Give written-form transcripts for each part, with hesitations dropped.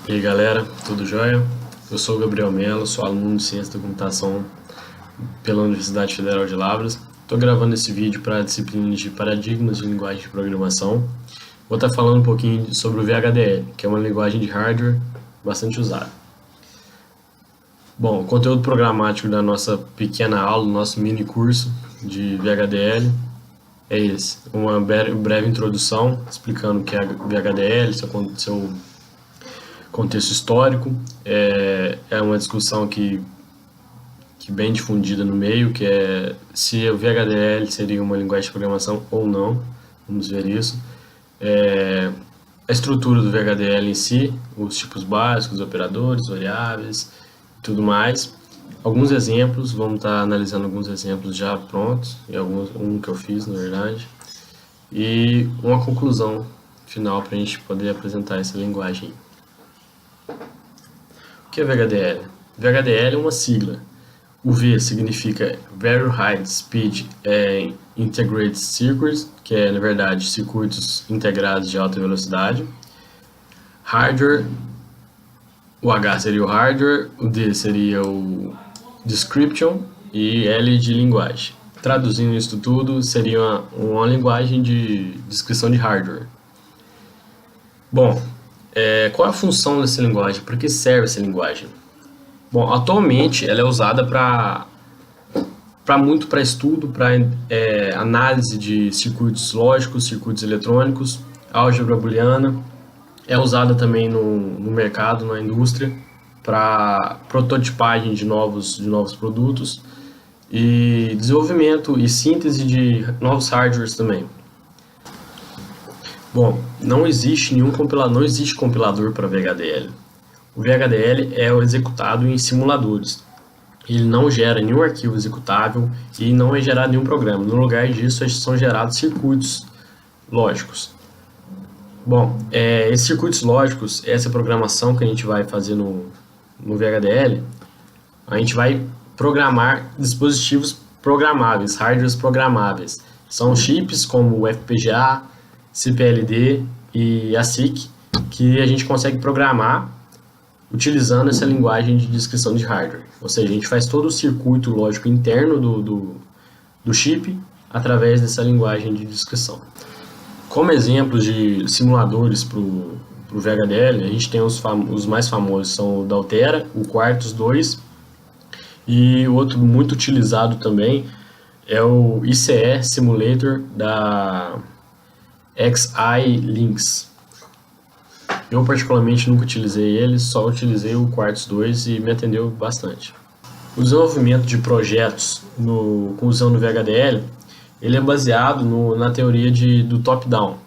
E aí galera, tudo jóia? Eu sou o Gabriel Mello, sou aluno de Ciência da Computação pela Universidade Federal de Lavras. Estou gravando esse vídeo para a disciplina de Paradigmas de Linguagem de Programação. Vou estar falando um pouquinho sobre o VHDL, que é uma linguagem de hardware bastante usada. Bom, o conteúdo programático da nossa pequena aula, nosso mini curso de VHDL é esse. Uma breve introdução explicando o que é VHDL, seu contexto histórico, é uma discussão que bem difundida no meio, que é se o VHDL seria uma linguagem de programação ou não, vamos ver isso. A estrutura do VHDL em si, os tipos básicos, operadores, variáveis e tudo mais. Alguns exemplos, vamos estar analisando alguns exemplos já prontos, e um que eu fiz, na verdade, e uma conclusão final para a gente poder apresentar essa linguagem. O que é VHDL? VHDL é uma sigla. O V significa Very High Speed Integrated Circuits, que é, na verdade, circuitos integrados de alta velocidade. Hardware, o H seria o hardware, o D seria o description e L de linguagem. Traduzindo isso tudo, seria uma linguagem de descrição de hardware. Bom, qual é a função dessa linguagem? Para que serve essa linguagem? Bom, atualmente ela é usada para estudo, para análise de circuitos lógicos, circuitos eletrônicos, álgebra booleana. É usada também no mercado, na indústria, para prototipagem de novos produtos e desenvolvimento e síntese de novos hardwares também. Bom, não existe compilador para VHDL. O VHDL é executado em simuladores. Ele não gera nenhum arquivo executável e não é gerado nenhum programa. No lugar disso, são gerados circuitos lógicos. Bom, esses circuitos lógicos, essa programação que a gente vai fazer no VHDL, a gente vai programar dispositivos programáveis, hardwares programáveis. São chips como o FPGA, CPLD e ASIC, que a gente consegue programar utilizando essa linguagem de descrição de hardware. Ou seja, a gente faz todo o circuito lógico interno do chip através dessa linguagem de descrição. Como exemplos de simuladores para o VHDL, a gente tem os mais famosos, são o da Altera, o Quartus 2, e o outro muito utilizado também é o ICE Simulator da Xilinx. Eu particularmente nunca utilizei ele, só utilizei o Quartus 2 e me atendeu bastante. O desenvolvimento de projetos usando o VHDL, ele é baseado na teoria do top-down,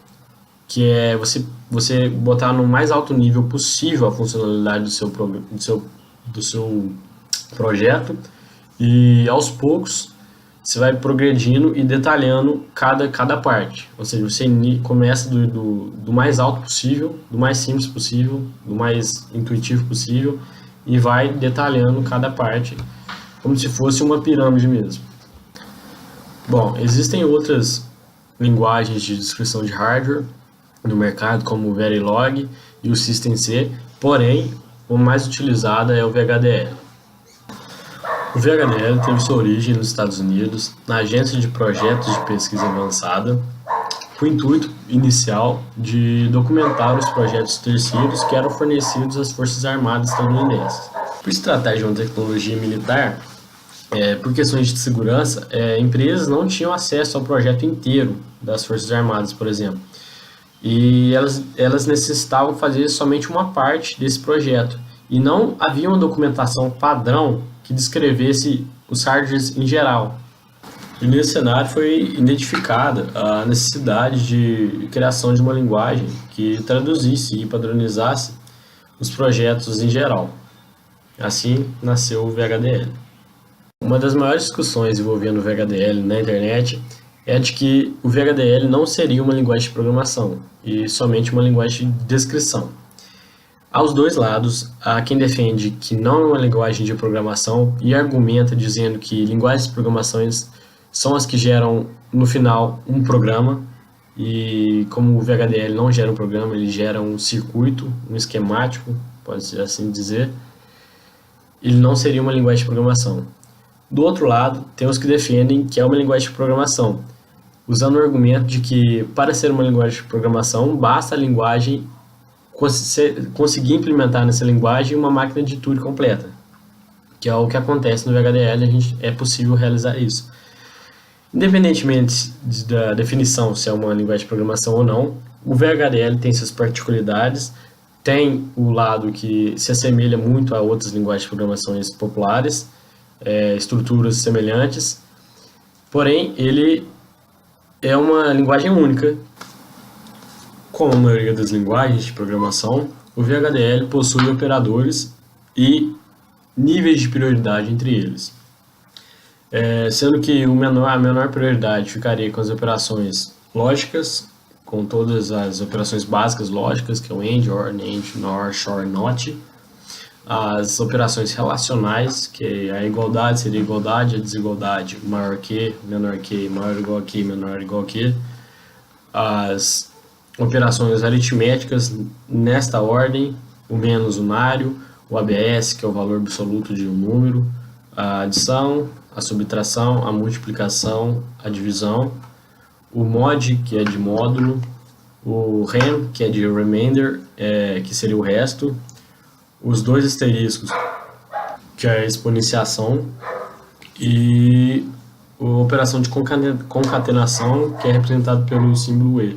que é você botar no mais alto nível possível a funcionalidade do seu projeto e aos poucos você vai progredindo e detalhando cada parte. Ou seja, você começa do mais alto possível, do mais simples possível, do mais intuitivo possível e vai detalhando cada parte, como se fosse uma pirâmide mesmo. Bom, existem outras linguagens de descrição de hardware no mercado, como o Verilog e o System-C, porém, o mais utilizado é o VHDL. O VHDL teve sua origem nos Estados Unidos, na Agência de Projetos de Pesquisa Avançada, com o intuito inicial de documentar os projetos terceiros que eram fornecidos às Forças Armadas estadunidenses. Por se tratar de uma tecnologia militar, por questões de segurança, empresas não tinham acesso ao projeto inteiro das Forças Armadas, por exemplo, e elas necessitavam fazer somente uma parte desse projeto, e não havia uma documentação padrão que descrevesse os hardwares em geral. E nesse cenário foi identificada a necessidade de criação de uma linguagem que traduzisse e padronizasse os projetos em geral. Assim nasceu o VHDL. Uma das maiores discussões envolvendo o VHDL na internet é de que o VHDL não seria uma linguagem de programação, e somente uma linguagem de descrição. Aos dois lados, há quem defende que não é uma linguagem de programação e argumenta dizendo que linguagens de programações são as que geram, no final, um programa, e como o VHDL não gera um programa, ele gera um circuito, um esquemático, pode assim dizer, ele não seria uma linguagem de programação. Do outro lado, tem os que defendem que é uma linguagem de programação, usando o argumento de que, para ser uma linguagem de programação, basta a linguagem conseguir implementar nessa linguagem uma máquina de Turing completa, que é o que acontece no VHDL, é possível realizar isso. Independentemente da definição se é uma linguagem de programação ou não, o VHDL tem suas particularidades, tem o lado que se assemelha muito a outras linguagens de programações populares, estruturas semelhantes, porém ele é uma linguagem única. Como a maioria das linguagens de programação, o VHDL possui operadores e níveis de prioridade entre eles, sendo que a menor prioridade ficaria com as operações lógicas, com todas as operações básicas lógicas, que é o AND, OR, NAND, NOR, SHOR, NOT. As operações relacionais, que a igualdade seria igualdade, a desigualdade, maior que, maior igual a que, menor igual a que. As operações aritméticas nesta ordem, o menos unário, o ABS, que é o valor absoluto de um número, a adição, a subtração, a multiplicação, a divisão, o mod, que é de módulo, o rem, que é de remainder, que seria o resto, os dois asteriscos, que é a exponenciação, e a operação de concatenação, que é representado pelo símbolo E,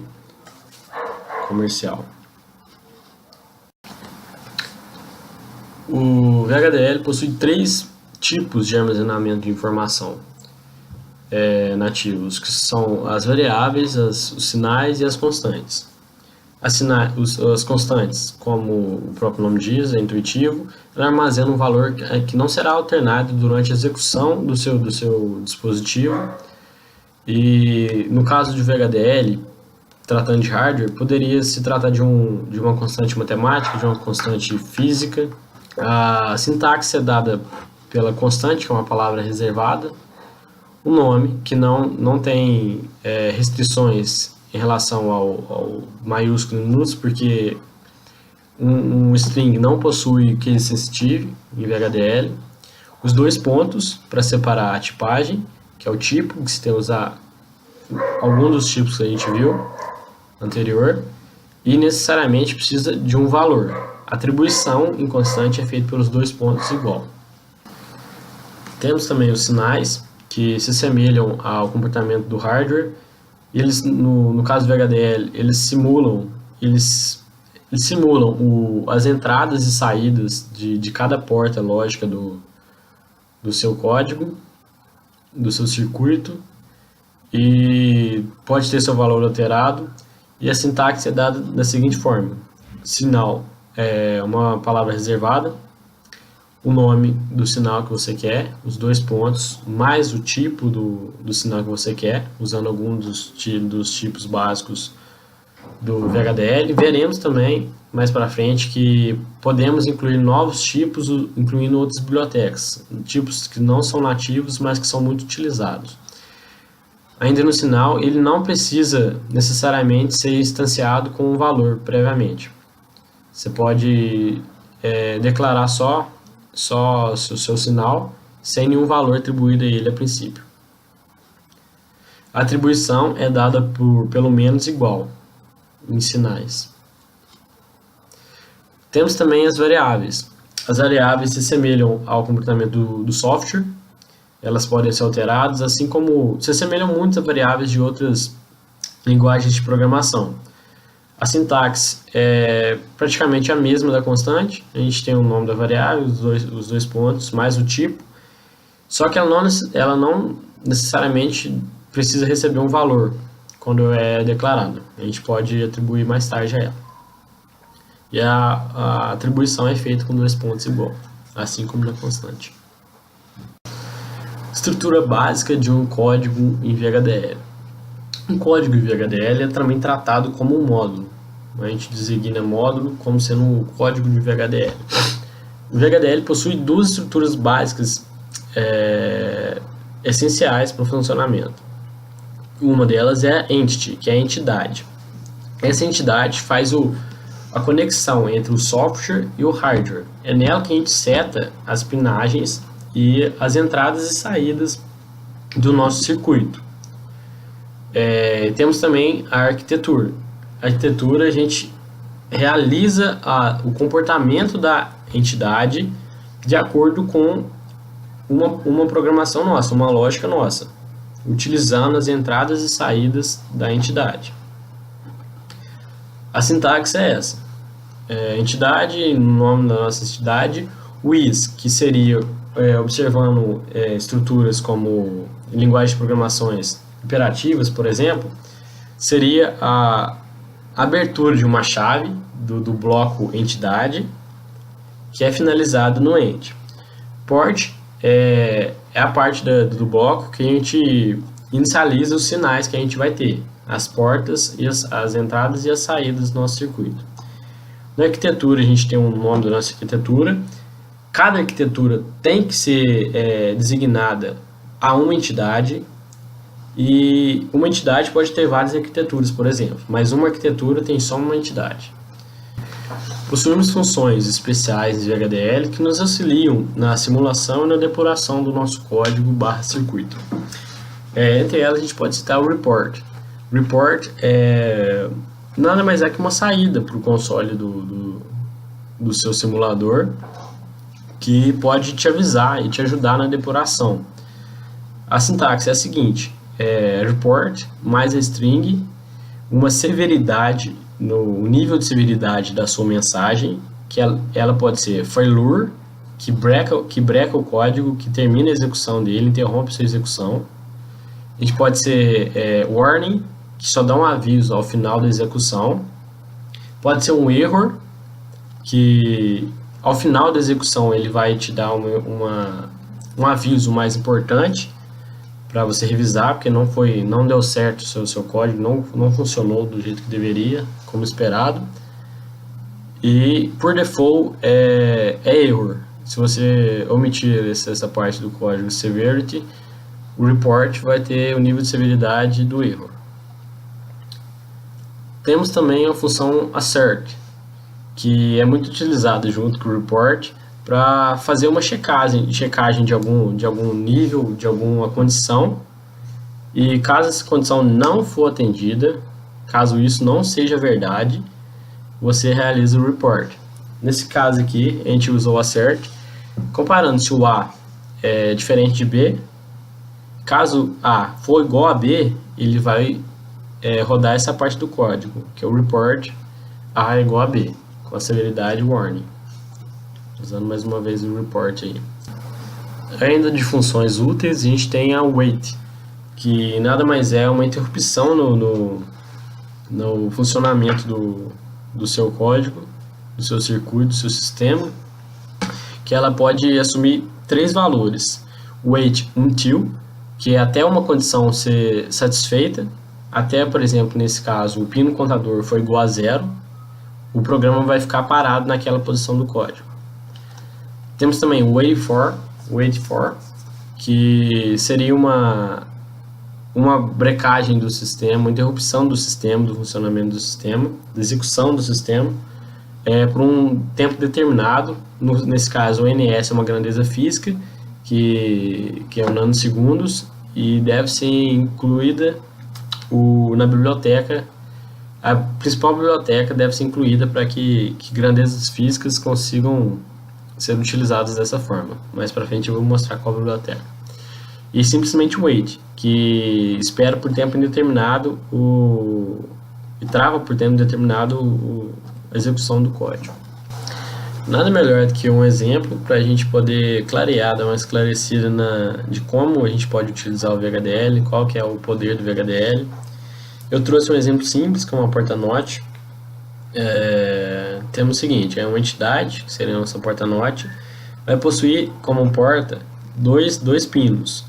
comercial. O VHDL possui 3 tipos de armazenamento de informação nativos, que são as variáveis, os sinais e as constantes. As constantes, como o próprio nome diz, é intuitivo, ela armazena um valor que não será alternado durante a execução do seu dispositivo. E no caso de VHDL, tratando de hardware, poderia se tratar de uma constante matemática, de uma constante física. A sintaxe é dada pela constante, que é uma palavra reservada. O nome, que não tem restrições em relação ao maiúsculo e minúsculo, porque um string não possui case sensitive em VHDL. Os 2 pontos para separar a tipagem, que é o tipo, que se tem que usar algum dos tipos que a gente viu anterior, e necessariamente precisa de um valor. A atribuição em constante é feita pelos 2 pontos igual. Temos também os sinais, que se assemelham ao comportamento do hardware. Eles, no caso do VHDL, eles simulam as entradas e saídas de cada porta lógica do seu código, do seu circuito, e pode ter seu valor alterado. E a sintaxe é dada da seguinte forma: sinal é uma palavra reservada, o nome do sinal que você quer, os 2 pontos, mais o tipo do sinal que você quer, usando algum dos tipos básicos do VHDL. Veremos também, mais para frente, que podemos incluir novos tipos, incluindo outras bibliotecas, tipos que não são nativos, mas que são muito utilizados. Ainda no sinal, ele não precisa necessariamente ser instanciado com um valor previamente. Você pode declarar só o seu sinal, sem nenhum valor atribuído a ele a princípio. A atribuição é dada por pelo menos igual em sinais. Temos também as variáveis. As variáveis se assemelham ao comportamento do software, elas podem ser alteradas, assim como se assemelham muito a variáveis de outras linguagens de programação. A sintaxe é praticamente a mesma da constante, a gente tem o nome da variável, os dois pontos, mais o tipo, só que ela não necessariamente precisa receber um valor quando é declarada, a gente pode atribuir mais tarde a ela. E a atribuição é feita com 2 pontos igual, assim como na constante. Estrutura básica de um código em VHDL. Um código em VHDL é também tratado como um módulo. A gente designa módulo como sendo um código de VHDL. O VHDL possui 2 estruturas básicas essenciais para o funcionamento. Uma delas é a entity, que é a entidade. Essa entidade faz a conexão entre o software e o hardware. É nela que a gente seta as pinagens e as entradas e saídas do nosso circuito. Temos também a arquitetura. A arquitetura, a gente realiza o comportamento da entidade de acordo com uma programação nossa, uma lógica nossa, utilizando as entradas e saídas da entidade. A sintaxe é essa. Entidade, no nome da nossa entidade, o is, que seria observando estruturas como linguagem de programações imperativas, por exemplo, seria a abertura de uma chave do bloco entidade, que é finalizado no end. Port é a parte do bloco que a gente inicializa os sinais que a gente vai ter, as portas, e as entradas e as saídas do nosso circuito. Na arquitetura, a gente tem um nome da nossa arquitetura. Cada arquitetura tem que ser designada a uma entidade, e uma entidade pode ter várias arquiteturas, por exemplo, mas uma arquitetura tem só uma entidade. Possuímos funções especiais de HDL que nos auxiliam na simulação e na depuração do nosso código /circuito. Entre elas, a gente pode citar o report. Report nada mais é que uma saída para o console do seu simulador, que pode te avisar e te ajudar na depuração. A sintaxe é a seguinte: report mais a string, uma severidade, no nível de severidade da sua mensagem, que ela pode ser failure, que breca o código, que termina a execução dele, interrompe sua execução. A gente pode ser warning, que só dá um aviso ao final da execução. Pode ser um error, que ao final da execução ele vai te dar um aviso mais importante para você revisar, porque não deu certo o seu código, não funcionou do jeito que deveria, como esperado. E por default é error. Se você omitir essa parte do código severity, o report vai ter o nível de severidade do erro. Temos também a função assert, que é muito utilizada junto com o report para fazer uma checagem de algum nível, de alguma condição, e caso essa condição não for atendida, caso isso não seja verdade, você realiza o report. Nesse caso aqui, a gente usou o assert, comparando se o A é diferente de B. Caso A for igual a B, ele vai rodar essa parte do código, que é o report A é igual a B, com a severidade warning. Usando mais uma vez o report aí. Ainda de funções úteis, a gente tem a wait, que nada mais é uma interrupção no funcionamento do seu código, do seu circuito, do seu sistema, que ela pode assumir 3 valores. Wait until, que é até uma condição ser satisfeita, até, por exemplo, nesse caso, o pino contador for igual a 0, o programa vai ficar parado naquela posição do código. Temos também o wait for, que seria uma brecagem do sistema, uma interrupção do sistema, do funcionamento do sistema, da execução do sistema, por um tempo determinado. Nesse caso, o NS é uma grandeza física, que é um nanosegundos, e deve ser incluída na biblioteca. A principal biblioteca deve ser incluída para que grandezas físicas consigam ser utilizadas dessa forma. Mais para frente eu vou mostrar qual biblioteca. E simplesmente wait, que espera por tempo indeterminado e trava por tempo indeterminado a execução do código. Nada melhor do que um exemplo para a gente poder clarear, dar uma esclarecida de como a gente pode utilizar o VHDL, qual que é o poder do VHDL. Eu trouxe um exemplo simples, que é uma porta-note. Temos o seguinte: é uma entidade, que seria a nossa porta-note, vai possuir como porta dois pinos.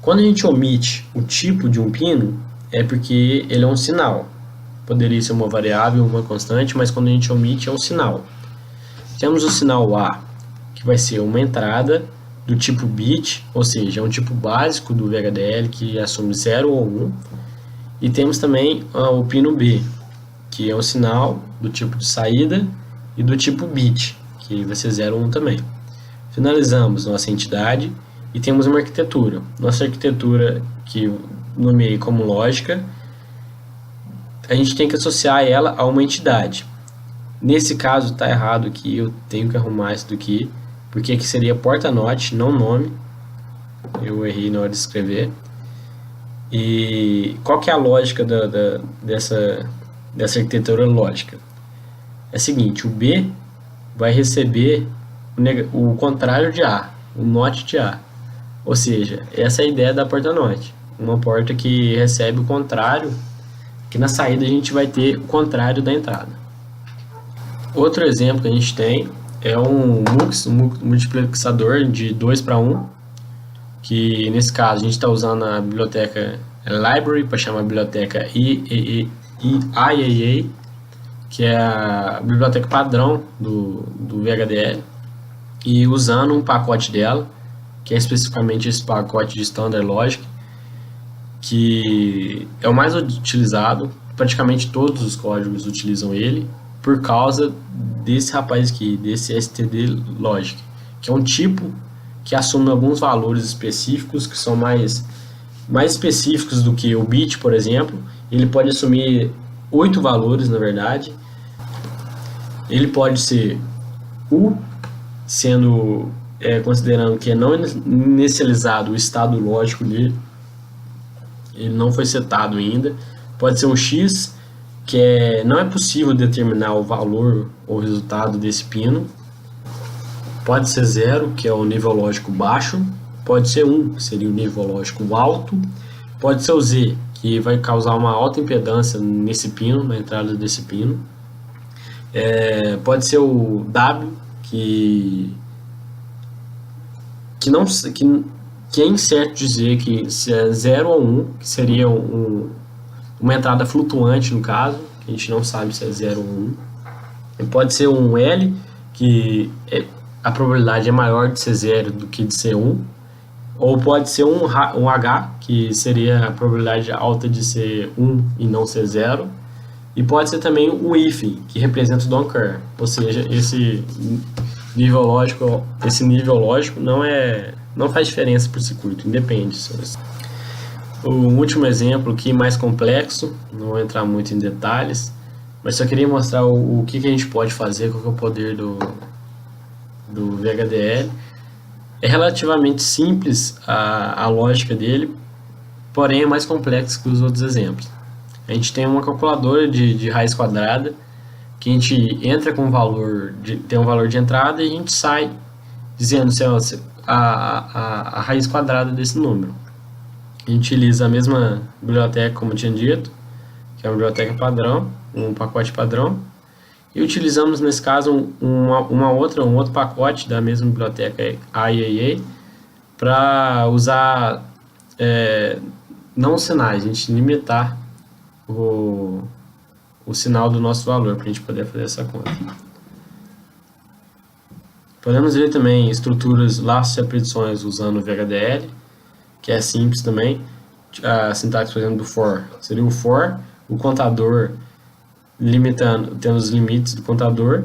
Quando a gente omite o tipo de um pino, é porque ele é um sinal. Poderia ser uma variável, uma constante, mas quando a gente omite é um sinal. Temos o sinal A, que vai ser uma entrada do tipo bit, ou seja, é um tipo básico do VHDL que assume 0 ou 1. E temos também o pino B, que é um sinal do tipo de saída e do tipo bit, que vai ser 0 ou 1 também. Finalizamos nossa entidade e temos uma arquitetura. Nossa arquitetura, que nomeei como lógica, a gente tem que associar ela a uma entidade. Nesse caso está errado aqui, eu tenho que arrumar isso daqui, porque aqui seria porta-note, não nome. Eu errei na hora de escrever. E qual que é a lógica dessa arquitetura lógica? É o seguinte, o B vai receber o contrário de A, o NOT de A. Ou seja, essa é a ideia da porta-note. Uma porta que recebe o contrário, que na saída a gente vai ter o contrário da entrada. Outro exemplo que a gente tem é um MUX, um multiplexador de 2 para 1, que nesse caso a gente está usando a biblioteca Library para chamar a biblioteca IAA, que é a biblioteca padrão do VHDL, e usando um pacote dela, que é especificamente esse pacote de Standard Logic, que é o mais utilizado, praticamente todos os códigos utilizam ele, por causa desse rapaz aqui, desse std logic, que é um tipo que assume alguns valores específicos, que são mais específicos do que o bit, por exemplo. Ele pode assumir 8 valores, na verdade. Ele pode ser U, sendo considerando que é não inicializado o estado lógico dele, ele não foi setado ainda. Pode ser um X, que não é possível determinar o valor ou o resultado desse pino. Pode ser 0, que é o nível lógico baixo. Pode ser 1, que seria o nível lógico alto. Pode ser o Z, que vai causar uma alta impedância nesse pino, na entrada desse pino. Pode ser o W, que é incerto dizer que se é 0 ou 1, que seria uma entrada flutuante no caso, que a gente não sabe se é 0 ou 1. E pode ser um L, que a probabilidade é maior de ser 0 do que de ser 1. Ou pode ser um H, que seria a probabilidade alta de ser 1 e não ser 0. E pode ser também um if, que representa o don't care. Ou seja, esse nível lógico não faz diferença para o circuito, independe. O último exemplo aqui, mais complexo, não vou entrar muito em detalhes, mas só queria mostrar o que a gente pode fazer, qual que é o poder do VHDL. É relativamente simples a lógica dele, porém é mais complexo que os outros exemplos. A gente tem uma calculadora de raiz quadrada, que a gente entra com tem um valor de entrada e a gente sai dizendo se a raiz quadrada desse número. A gente utiliza a mesma biblioteca, como eu tinha dito, que é uma biblioteca padrão, um pacote padrão, e utilizamos nesse caso um outro pacote da mesma biblioteca IAA para usar não sinais, a gente limitar o sinal do nosso valor para a gente poder fazer essa conta. Podemos ver também estruturas, laços e apredições usando o VHDL, que é simples também. A sintaxe, por exemplo, do for seria o for, o contador tendo os limites do contador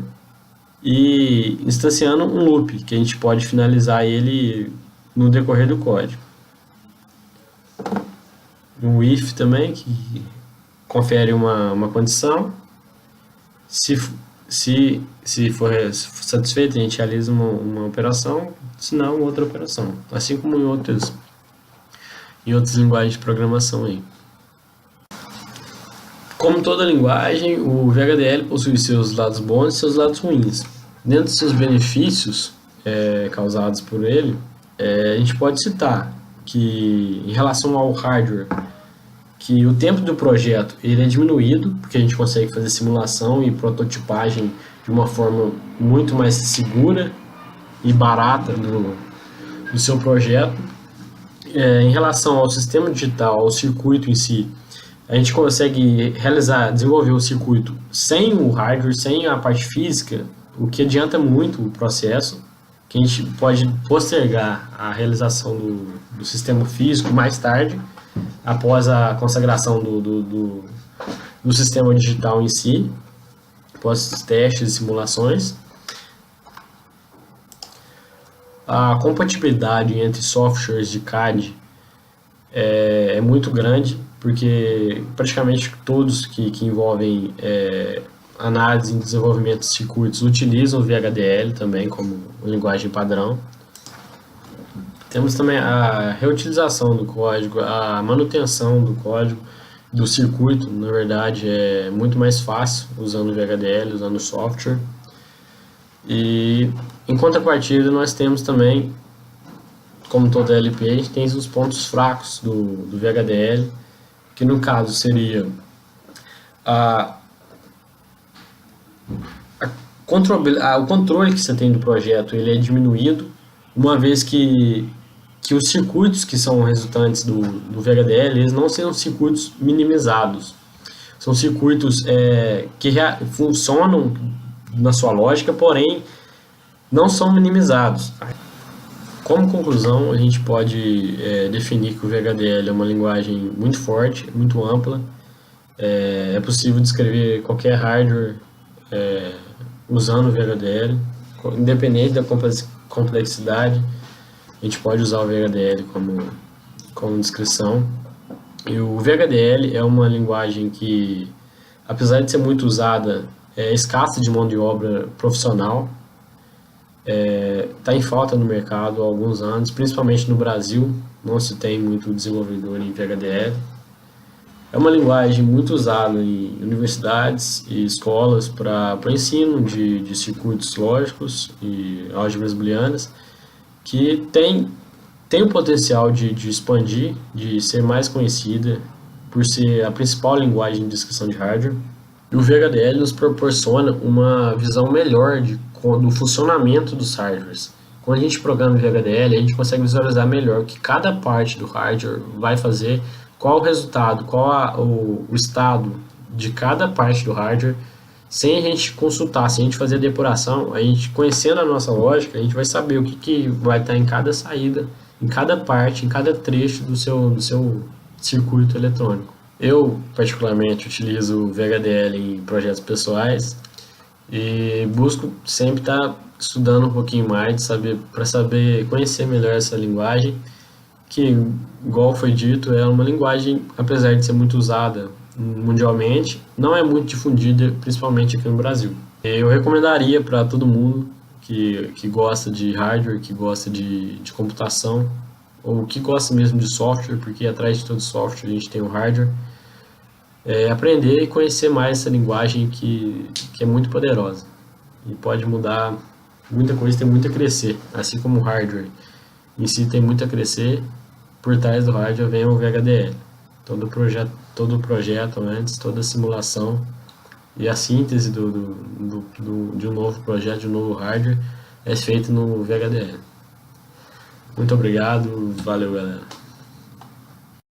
e instanciando um loop, que a gente pode finalizar ele no decorrer do código. Um if também, que confere uma condição. Se for satisfeito, a gente realiza uma operação, se não, outra operação. Assim como em outras linguagens de programação aí. Como toda linguagem, o VHDL possui seus lados bons e seus lados ruins. Dentro dos seus benefícios causados por ele, a gente pode citar que, em relação ao hardware, que o tempo do projeto ele é diminuído, porque a gente consegue fazer simulação e prototipagem de uma forma muito mais segura e barata do seu projeto. Em relação ao sistema digital, ao circuito em si, a gente consegue desenvolver o circuito sem o hardware, sem a parte física, o que adianta muito o processo, que a gente pode postergar a realização do sistema físico mais tarde, após a consagração do sistema digital em si, após testes e simulações. A compatibilidade entre softwares de CAD é muito grande, porque praticamente todos que envolvem análise e desenvolvimento de circuitos utilizam o VHDL também como linguagem padrão. Temos também a reutilização do código, a manutenção do código, do circuito, na verdade, é muito mais fácil usando o VHDL, usando o software. E em contrapartida, nós temos também, como toda LP, a gente tem os pontos fracos do VHDL, que no caso seria o controle que você tem do projeto, ele é diminuído, uma vez que os circuitos que são resultantes do VHDL, eles não são circuitos minimizados. São circuitos que funcionam na sua lógica, porém não são minimizados. Como conclusão, a gente pode definir que o VHDL é uma linguagem muito forte, muito ampla. É possível descrever qualquer hardware usando o VHDL, independente da complexidade. A gente pode usar o VHDL como descrição. E o VHDL é uma linguagem que, apesar de ser muito usada, é escassa de mão de obra profissional. Está em falta no mercado há alguns anos, principalmente no Brasil, não se tem muito desenvolvedor em VHDL. É uma linguagem muito usada em universidades e escolas para ensino de circuitos lógicos e álgebras booleanas, que tem o potencial de expandir, de ser mais conhecida por ser a principal linguagem de descrição de hardware. E o VHDL nos proporciona uma visão melhor do funcionamento dos hardwares. Quando a gente programa o VHDL, a gente consegue visualizar melhor o que cada parte do hardware vai fazer, qual o resultado, qual o estado de cada parte do hardware, sem a gente consultar, sem a gente fazer a depuração. A gente, conhecendo a nossa lógica, a gente vai saber o que vai estar em cada saída, em cada parte, em cada trecho do seu circuito eletrônico. Eu, particularmente, utilizo o VHDL em projetos pessoais e busco sempre estar estudando um pouquinho mais, para saber conhecer melhor essa linguagem, que, igual foi dito, é uma linguagem, apesar de ser muito usada mundialmente, não é muito difundida, principalmente aqui no Brasil. Eu recomendaria para todo mundo que gosta de hardware, que gosta de computação, ou que gosta mesmo de software, porque atrás de todo software a gente tem o hardware, aprender e conhecer mais essa linguagem que é muito poderosa e pode mudar muita coisa, tem muito a crescer, assim como o hardware em si tem muito a crescer. Por trás do hardware vem o VHDL, todo o projeto antes, toda a simulação e a síntese de um novo projeto, de um novo hardware é feito no VHDL. Muito obrigado, valeu galera.